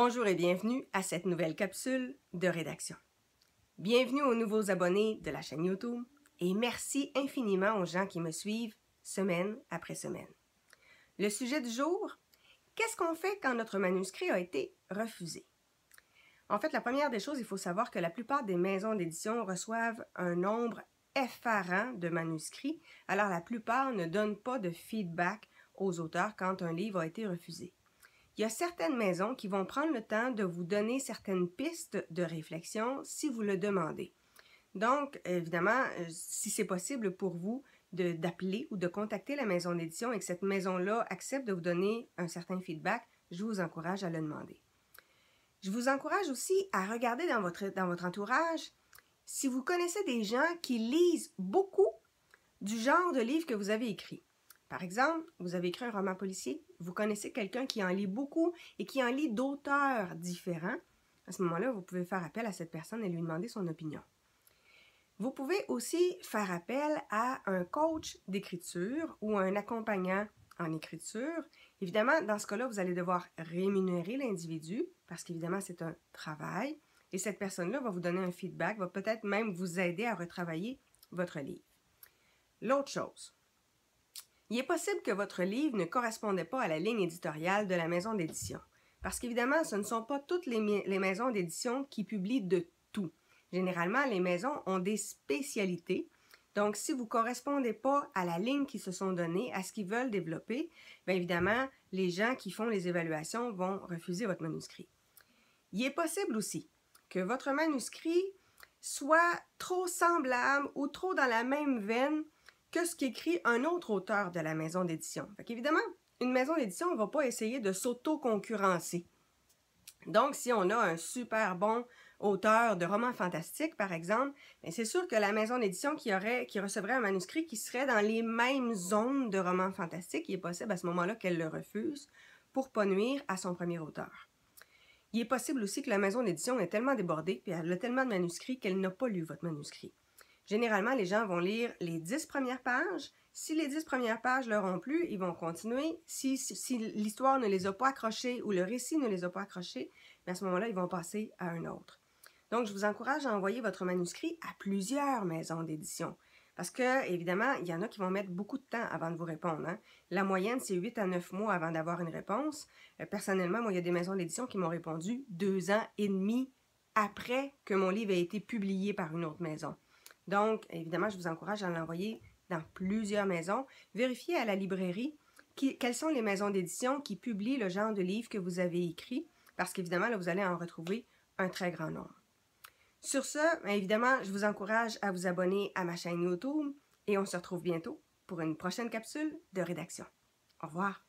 Bonjour et bienvenue à cette nouvelle capsule de rédaction. Bienvenue aux nouveaux abonnés de la chaîne YouTube et merci infiniment aux gens qui me suivent semaine après semaine. Le sujet du jour, qu'est-ce qu'on fait quand notre manuscrit a été refusé? En fait, la première des choses, il faut savoir que la plupart des maisons d'édition reçoivent un nombre effarant de manuscrits, alors la plupart ne donnent pas de feedback aux auteurs quand un livre a été refusé. Il y a certaines maisons qui vont prendre le temps de vous donner certaines pistes de réflexion si vous le demandez. Donc, évidemment, si c'est possible pour vous d'appeler ou de contacter la maison d'édition et que cette maison-là accepte de vous donner un certain feedback, je vous encourage à le demander. Je vous encourage aussi à regarder dans votre entourage si vous connaissez des gens qui lisent beaucoup du genre de livre que vous avez écrit. Par exemple, vous avez écrit un roman policier, vous connaissez quelqu'un qui en lit beaucoup et qui en lit d'auteurs différents. À ce moment-là, vous pouvez faire appel à cette personne et lui demander son opinion. Vous pouvez aussi faire appel à un coach d'écriture ou un accompagnant en écriture. Évidemment, dans ce cas-là, vous allez devoir rémunérer l'individu parce qu'évidemment, c'est un travail et cette personne-là va vous donner un feedback, va peut-être même vous aider à retravailler votre livre. L'autre chose, il est possible que votre livre ne correspondait pas à la ligne éditoriale de la maison d'édition. Parce qu'évidemment, ce ne sont pas toutes les maisons d'édition qui publient de tout. Généralement, les maisons ont des spécialités. Donc, si vous ne correspondez pas à la ligne qu'ils se sont données, à ce qu'ils veulent développer, bien évidemment, les gens qui font les évaluations vont refuser votre manuscrit. Il est possible aussi que votre manuscrit soit trop semblable ou trop dans la même veine que ce qu'écrit un autre auteur de la maison d'édition. Fait qu'évidemment, une maison d'édition ne va pas essayer de s'auto-concurrencer. Donc, si on a un super bon auteur de romans fantastiques, par exemple, c'est sûr que la maison d'édition qui recevrait un manuscrit qui serait dans les mêmes zones de romans fantastiques, il est possible à ce moment-là qu'elle le refuse pour ne pas nuire à son premier auteur. Il est possible aussi que la maison d'édition est tellement débordée et elle a tellement de manuscrits qu'elle n'a pas lu votre manuscrit. Généralement, les gens vont lire les 10 premières pages. Si les 10 premières pages leur ont plu, ils vont continuer. Si l'histoire ne les a pas accrochés ou le récit ne les a pas accrochés, à ce moment-là, ils vont passer à un autre. Donc, je vous encourage à envoyer votre manuscrit à plusieurs maisons d'édition. Parce que, évidemment, il y en a qui vont mettre beaucoup de temps avant de vous répondre. Hein? La moyenne, c'est 8 à 9 mois avant d'avoir une réponse. Personnellement, moi, il y a des maisons d'édition qui m'ont répondu 2 ans et demi après que mon livre ait été publié par une autre maison. Donc, évidemment, je vous encourage à l'envoyer dans plusieurs maisons. Vérifiez à la librairie quelles sont les maisons d'édition qui publient le genre de livre que vous avez écrit, parce qu'évidemment, là, vous allez en retrouver un très grand nombre. Sur ce, évidemment, je vous encourage à vous abonner à ma chaîne YouTube et on se retrouve bientôt pour une prochaine capsule de rédaction. Au revoir!